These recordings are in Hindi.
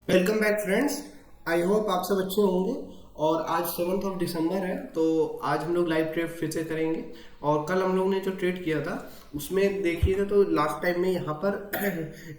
Welcome back friends. I hope आप सब अच्छे होंगे। और आज 7 दिसंबर है, तो आज हम लोग लाइव ट्रेड फिर से करेंगे। और कल हम लोग ने जो ट्रेड किया था उसमें देखिएगा तो लास्ट टाइम में यहाँ पर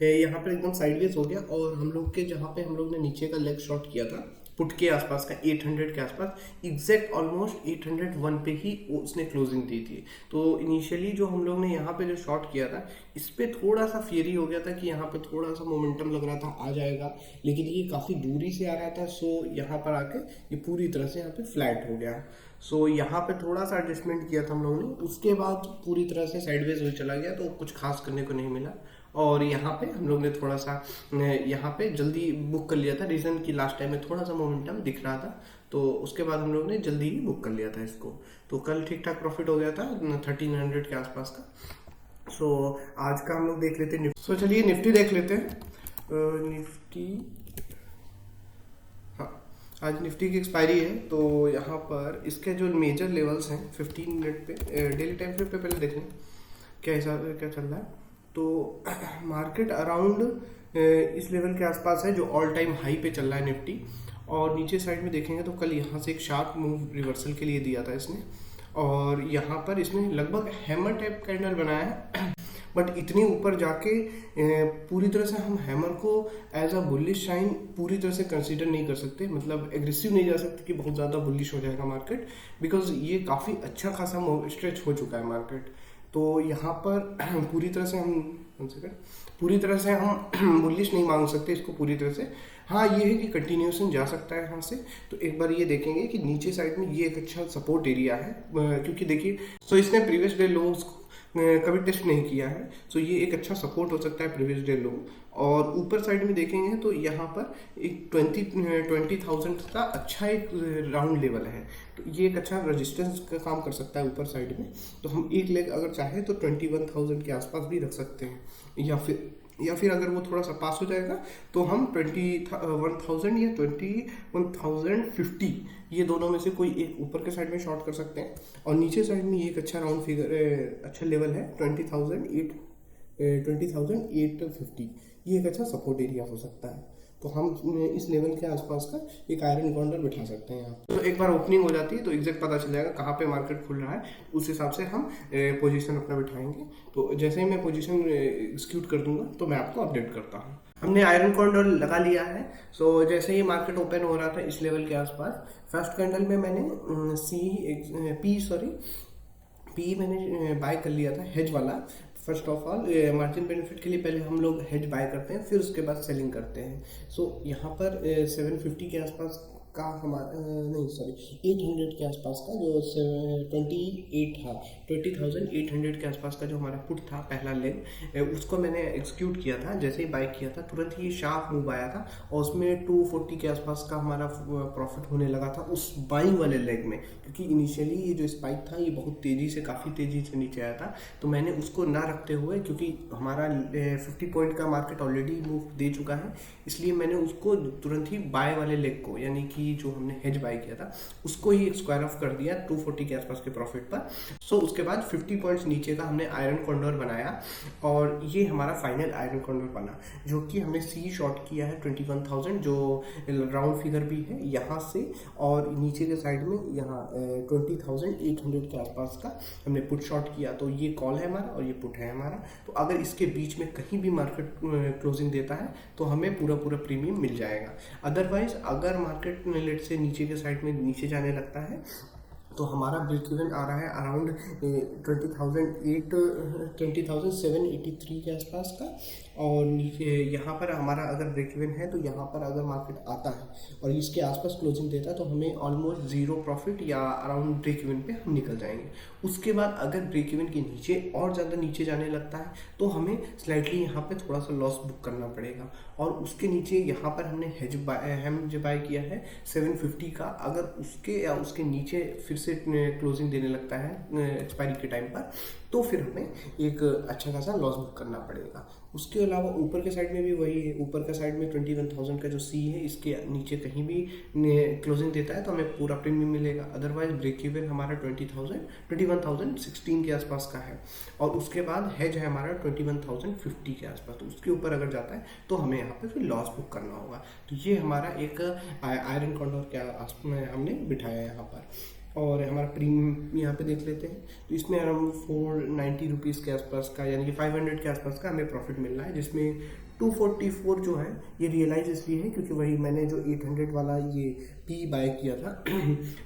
यहाँ पर एकदम साइडवेज हो गया, और हम लोग के जहाँ पे हम लोग ने नीचे का लेग शॉट किया था पुट के आसपास का 800 के आसपास, एग्जैक्ट ऑलमोस्ट 801 पे ही उसने क्लोजिंग दी थी। तो इनिशियली जो हम लोग ने यहाँ पे जो शॉट किया था इस पे थोड़ा सा फियरी हो गया था कि यहाँ पे थोड़ा सा मोमेंटम लग रहा था आ जाएगा, लेकिन ये काफ़ी दूरी से आ रहा था। सो यहाँ पर आके ये पूरी तरह से यहाँ पे फ्लैट हो गया। सो यहाँ पे थोड़ा सा एडजस्टमेंट किया था हम लोगों ने, उसके बाद पूरी तरह से साइडवेज हो चला गया, तो कुछ खास करने को नहीं मिला। और यहाँ पे हम लोग ने थोड़ा सा यहाँ पे जल्दी बुक कर लिया था, रीज़न कि लास्ट टाइम में थोड़ा सा मोमेंटम दिख रहा था, तो उसके बाद हम लोग ने जल्दी ही बुक कर लिया था इसको। तो कल ठीक ठाक प्रॉफिट हो गया था 1300 के आसपास का। सो आज का हम लोग देख लेते हैं निफ्टी। सो चलिए निफ्टी देख लेते हैं। निफ्टी, हाँ, आज निफ्टी की एक्सपायरी है, तो यहाँ पर इसके जो मेजर लेवल्स हैं 15 मिनट पे, डेली टाइम फ्रेम पे पहले देख लें क्या हिसाब क्या चल रहा है। तो मार्केट अराउंड इस लेवल के आसपास है जो ऑल टाइम हाई पे चल रहा है निफ्टी। और नीचे साइड में देखेंगे तो कल यहाँ से एक शार्प मूव रिवर्सल के लिए दिया था इसने, और यहाँ पर इसने लगभग हैमर टाइप कैंडल बनाया है। बट इतनी ऊपर जाके पूरी तरह से हम हैमर को एज अ बुलिश साइन पूरी तरह से कंसीडर नहीं कर सकते, मतलब एग्रेसिव नहीं जा सकते कि बहुत ज़्यादा बुलिश हो जाएगा मार्केट, बिकॉज ये काफ़ी अच्छा खासा स्ट्रेच हो चुका है मार्केट। तो यहाँ पर पूरी तरह से हम बुलिश नहीं मांग सकते इसको पूरी तरह से। हाँ, ये है कि कंटिन्यूशन जा सकता है यहाँ से। तो एक बार ये देखेंगे कि नीचे साइड में ये एक अच्छा सपोर्ट एरिया है, क्योंकि देखिए सो इसने प्रीवियस डे लोज कभी टेस्ट नहीं किया है, सो ये एक अच्छा सपोर्ट हो सकता है प्रीवियस डे लो। और ऊपर साइड में देखेंगे तो यहाँ पर एक 20,000 का अच्छा एक राउंड लेवल है, तो ये एक अच्छा रेजिस्टेंस का काम कर सकता है ऊपर साइड में। तो हम एक लेग अगर चाहे तो 21,000 के आसपास भी रख सकते हैं, या फिर अगर वो थोड़ा सा पास हो जाएगा तो हम 21,000 या 21,050, ये दोनों में से कोई एक ऊपर के साइड में शॉर्ट कर सकते हैं। और नीचे साइड में ये एक अच्छा राउंड फिगर अच्छा लेवल है 20,850, ये एक अच्छा सपोर्ट एरिया हो सकता है। तो हम इस लेवल के आसपास का एक आयरन कॉर्नर बिठा सकते हैं यहाँ। तो एक बार ओपनिंग हो जाती है तो एग्जैक्ट पता चल जाएगा कहाँ पे मार्केट खुल रहा है, उस हिसाब से हम पोजीशन अपना बिठाएंगे। तो जैसे ही मैं पोजीशन एग्जीक्यूट कर दूंगा तो मैं आपको अपडेट करता हूँ। हमने आयरन कॉर्नर लगा लिया है। सो जैसे ही मार्केट ओपन हो रहा था इस लेवल के आसपास, फर्स्ट कैंडल में मैंने पी मैंने बाय कर लिया था हेज वाला। First of all margin benefit के लिए पहले हम लोग हेज बाय करते हैं, फिर उसके बाद सेलिंग करते हैं। सो यहाँ पर 750 के आसपास का हमारा नहीं सॉरी 800 के आसपास का जो 28 था, 20,800 के आसपास का जो हमारा पुट था पहला लेग, उसको मैंने एग्जीक्यूट किया था। जैसे ही बाय किया था तुरंत ही शार्प मूव आया था, और उसमें 240 के आसपास का हमारा प्रॉफिट होने लगा था उस बाइंग वाले लेग में, क्योंकि इनिशियली ये जो स्पाइक था ये बहुत तेज़ी से काफ़ी तेज़ी से नीचे आया था। तो मैंने उसको ना रखते हुए, क्योंकि हमारा 50 पॉइंट का मार्केट ऑलरेडी मूव दे चुका है, इसलिए मैंने उसको तुरंत ही बाय वाले लेग को, यानी कि जो हमने हेज बाय किया था उसको ही स्क्वायर ऑफ कर दिया 240 के आसपास के प्रॉफिट पर। सो उसके बाद 50 पॉइंट्स नीचे का हमने आयरन कॉर्नर बनाया, और ये हमारा फाइनल आयरन कॉर्नर बना, जो कि हमने सी शॉर्ट किया है 21,000, जो राउंड फिगर भी है यहाँ से, और नीचे के साइड में यहाँ 20,800 के आसपास का हमने पुट शॉर्ट किया। तो ये कॉल है हमारा और ये पुट है हमारा। तो अगर इसके बीच में कहीं भी मार्केट क्लोजिंग देता है तो हमें पूरा प्रीमियम मिल जाएगा। अदरवाइज अगर मार्केट लेट से नीचे के साइड में नीचे जाने लगता है तो हमारा ब्रेक इवन आ रहा है अराउंड 20,783 के आसपास का। और नीचे यहाँ पर हमारा अगर ब्रेक इवन है तो यहाँ पर अगर मार्केट आता है और इसके आसपास क्लोजिंग देता है तो हमें ऑलमोस्ट जीरो प्रॉफिट या अराउंड ब्रेक इवन पे हम निकल जाएंगे। उसके बाद अगर ब्रेक इवन के नीचे और ज़्यादा नीचे जाने लगता है तो हमें स्लाइटली यहाँ पे थोड़ा सा लॉस बुक करना पड़ेगा। और उसके नीचे यहाँ पर हमने हेज बाय किया है 750 का, अगर उसके या उसके नीचे फिर से से क्लोजिंग देने लगता है एक्सपायरी के टाइम पर, तो फिर हमें एक अच्छा खासा लॉस बुक करना पड़ेगा। उसके अलावा ऊपर के साइड में भी वही है, ऊपर का साइड में 21,000 का जो सी है, इसके नीचे कहीं भी क्लोजिंग देता है तो हमें पूरा प्रीमियम मिलेगा। अदरवाइज ब्रेक इवन हमारा 21,016 के आसपास का है, और उसके बाद हेज है हमारा 21,050 के आसपास। तो उसके ऊपर अगर जाता है तो हमें यहाँ पे फिर लॉस बुक करना होगा। तो ये हमारा एक आयरन कॉन्डोर के में हमने बिठाया यहाँ पर। और हमारा प्रीमियम यहाँ पे देख लेते हैं, तो इसमें अराउंड 490 रुपीज़ के आसपास का, यानी कि 500 के आसपास का हमें प्रॉफिट मिल रहा है, जिसमें 244 जो है ये रियलाइज इसलिए है क्योंकि वही मैंने जो 800 वाला ये पी बाय किया था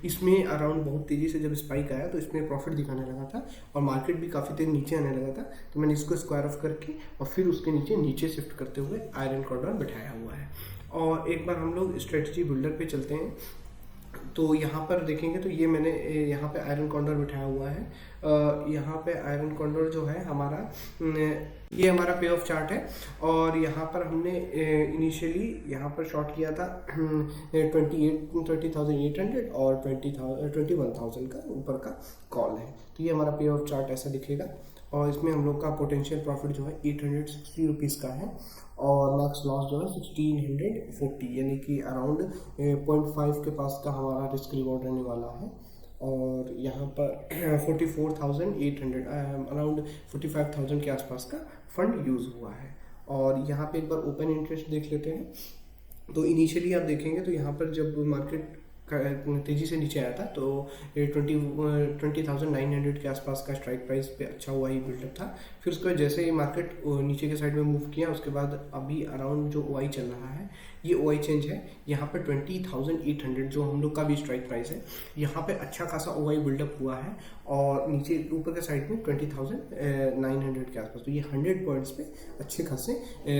इसमें अराउंड बहुत तेज़ी से जब स्पाइक आया तो इसमें प्रॉफिट दिखाने लगा था, और मार्केट भी काफ़ी तेज नीचे आने लगा था, तो मैंने इसको स्क्वायर ऑफ करके और फिर उसके नीचे शिफ्ट करते हुए आयरन कॉर्डर बिठाया हुआ है। और एक बार हम लोग स्ट्रेटजी बिल्डर पे चलते हैं, तो यहाँ पर देखेंगे तो ये मैंने यहाँ पे आयरन कॉन्डोर बिठाया हुआ है। यहाँ पे आयरन कॉन्डोर जो है हमारा, ये हमारा पे ऑफ चार्ट है, और यहाँ पर हमने इनिशियली यहाँ पर शॉर्ट किया था 30,800 और 21,000 का ऊपर का कॉल है। तो ये हमारा पे ऑफ चार्ट ऐसा दिखेगा, और इसमें हम लोग का पोटेंशियल प्रॉफिट जो है 860 रुपीज़ का है, और मैक्स लॉस जो है 1640, यानी कि अराउंड 0.5 के पास का हमारा रिस्क रिवॉर्ड रहने वाला है। और यहाँ पर 44,800 अराउंड 45,000 के आसपास का फंड यूज़ हुआ है। और यहाँ पे एक बार ओपन इंटरेस्ट देख लेते हैं, तो इनिशियली आप देखेंगे तो यहाँ पर जब मार्केट तेज़ी से नीचे आया था तो 20,900 के आसपास का स्ट्राइक प्राइस पे अच्छा हुआ ही बिल्डअप था। फिर उसके बाद जैसे ही मार्केट नीचे के साइड में मूव किया, उसके बाद अभी अराउंड जो OI चल रहा है, ये OI चेंज है यहाँ पर 20,800 जो हम लोग का भी स्ट्राइक प्राइस है, यहाँ पे अच्छा खासा OI बिल्डअप हुआ है, और नीचे ऊपर के साइड में 20,900 के आसपास। तो ये 100 पॉइंट्स पे अच्छे खासे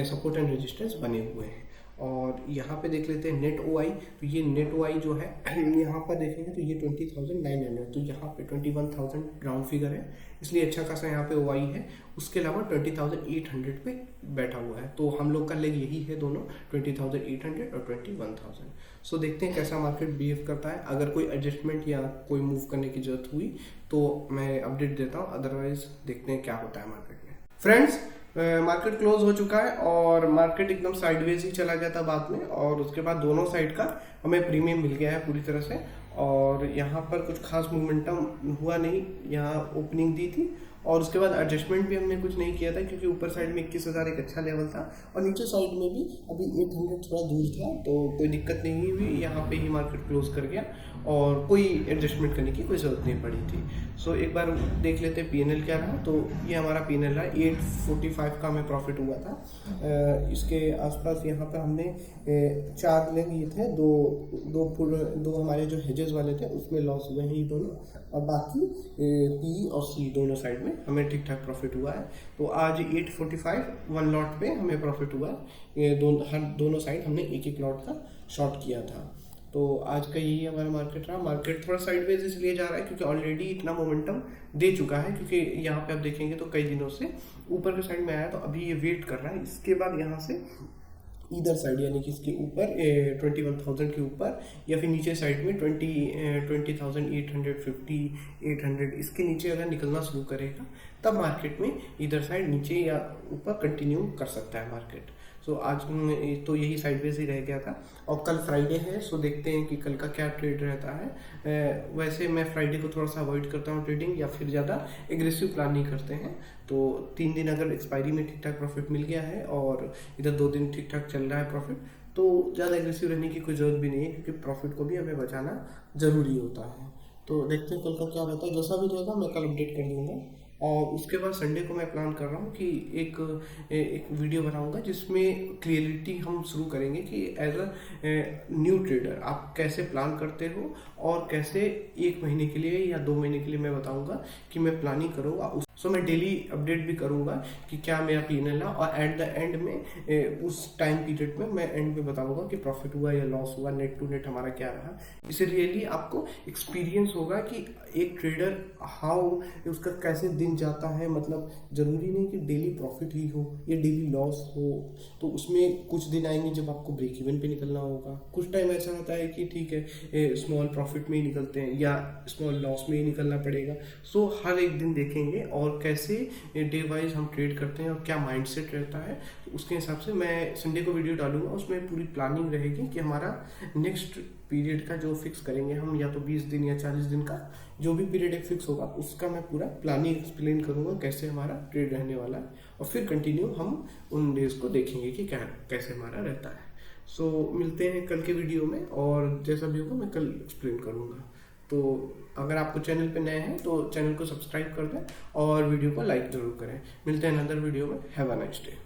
सपोर्ट एंड रेजिस्टेंस बने हुए हैं। और यहाँ पे देख लेते हैं नेट OI, तो ये नेट OI जो है यहाँ पर देखेंगे तो ये 20,900, तो यहाँ पे 21,000 राउंड फिगर है, इसलिए अच्छा खासा यहाँ पे OI है। उसके अलावा 20,800 पे बैठा हुआ है, तो हम लोग का लेग यही है दोनों, 20,800 और 21,000। सो देखते हैं कैसा मार्केट बिहेव करता है। अगर कोई एडजस्टमेंट या कोई मूव करने की जरूरत हुई तो मैं अपडेट देता हूँ, अदरवाइज देखते हैं क्या होता है मार्केट में। फ्रेंड्स, मार्केट क्लोज हो चुका है और मार्केट एकदम साइडवेज ही चला गया था बाद में, और उसके बाद दोनों साइड का हमें प्रीमियम मिल गया है पूरी तरह से। और यहाँ पर कुछ खास मोमेंटम हुआ नहीं, यहाँ ओपनिंग दी थी और उसके बाद एडजस्टमेंट भी हमने कुछ नहीं किया था, क्योंकि ऊपर साइड में 21,000 एक अच्छा लेवल था, और नीचे साइड में भी अभी 800 थोड़ा दूर था, तो कोई दिक्कत नहीं हुई, यहाँ पे ही मार्केट क्लोज कर गया और कोई एडजस्टमेंट करने की कोई ज़रूरत नहीं पड़ी थी। सो एक बार देख लेते हैं PNL क्या रहा। तो ये हमारा PNL रहा, 845 का हमें प्रॉफिट हुआ था। इसके आसपास यहाँ पर हमने 4 लेग ये थे, दो हमारे जो हेजेस वाले थे उसमें लॉस हुए हैं ये दोनों, और बाकी P और C दोनों साइड में हमें ठीक ठाक प्रॉफिट हुआ है। तो आज 845 1 लॉट पे हमें प्रॉफिट हुआ। ये दोनों साइड हमने एक लॉट का शॉर्ट किया था। तो आज का यही हमारा मार्केट रहा। मार्केट थोड़ा साइडवेज इसलिए जा रहा है क्योंकि ऑलरेडी इतना मोमेंटम दे चुका है, क्योंकि यहाँ पे आप देखेंगे तो कई दिनों से ऊपर के साइड में आया, तो अभी ये वेट कर रहा है। इसके बाद यहाँ से इधर साइड यानी कि इसके ऊपर 21,000 के ऊपर, या फिर नीचे साइड में 20,850 800 इसके नीचे अगर निकलना शुरू करेगा तब मार्केट में इधर साइड नीचे या ऊपर कंटिन्यू कर सकता है मार्केट। सो आज तो यही साइडवेज ही रह गया था, और कल फ्राइडे है, सो देखते हैं कि कल का क्या ट्रेड रहता है। वैसे मैं फ्राइडे को थोड़ा सा अवॉइड करता हूँ ट्रेडिंग, या फिर ज़्यादा एग्रेसिव प्लान नहीं करते हैं। तो 3 दिन अगर एक्सपायरी में ठीक ठाक प्रॉफिट मिल गया है और इधर 2 दिन ठीक ठाक चल रहा है प्रॉफिट, तो ज़्यादा एग्रेसिव रहने की कोई ज़रूरत भी नहीं है, क्योंकि प्रॉफिट को भी हमें बचाना ज़रूरी होता है। तो देखते हैं कल का क्या रहता है, जैसा भी रहेगा मैं कल अपडेट कर दूँगा। और उसके बाद संडे को मैं प्लान कर रहा हूँ कि एक वीडियो बनाऊंगा जिसमें क्लियरिटी हम शुरू करेंगे कि एज अ न्यू ट्रेडर आप कैसे प्लान करते हो, और कैसे 1 महीने के लिए या 2 महीने के लिए मैं बताऊंगा कि मैं प्लानिंग करूँगा। सो मैं डेली अपडेट भी करूंगा कि क्या मेरा P&L है, और एट द एंड में उस टाइम पीरियड में मैं एंड में बताऊंगा कि प्रॉफिट हुआ या लॉस हुआ, नेट टू नेट हमारा क्या रहा। इससे रियली आपको एक्सपीरियंस होगा कि एक ट्रेडर हाउ उसका कैसे दिन जाता है। मतलब ज़रूरी नहीं कि डेली प्रॉफिट ही हो या डेली लॉस हो, तो उसमें कुछ दिन आएंगे जब आपको ब्रेक इवन पे निकलना होगा, कुछ टाइम ऐसा होता है कि ठीक है स्मॉल प्रॉफिट में ही निकलते हैं या स्मॉल लॉस में ही निकलना पड़ेगा। सो हर एक दिन देखेंगे और कैसे डे वाइज हम ट्रेड करते हैं और क्या माइंडसेट रहता है, तो उसके हिसाब से मैं संडे को वीडियो डालूंगा। उसमें पूरी प्लानिंग रहेगी कि हमारा नेक्स्ट पीरियड का जो फिक्स करेंगे हम, या तो 20 दिन या 40 दिन का जो भी पीरियड एक फिक्स होगा, उसका मैं पूरा प्लानिंग एक्सप्लेन करूंगा कैसे हमारा ट्रेड रहने वाला है, और फिर कंटिन्यू हम उन डेज को देखेंगे कि क्या कैसे हमारा रहता है। सो मिलते हैं कल के वीडियो में, और जैसा भी होगा मैं कल एक्सप्लेन करूंगा। तो अगर आपको चैनल पे नए हैं तो चैनल को सब्सक्राइब कर दें और वीडियो को लाइक ज़रूर करें। मिलते हैं अनदर वीडियो में। Have a nice day.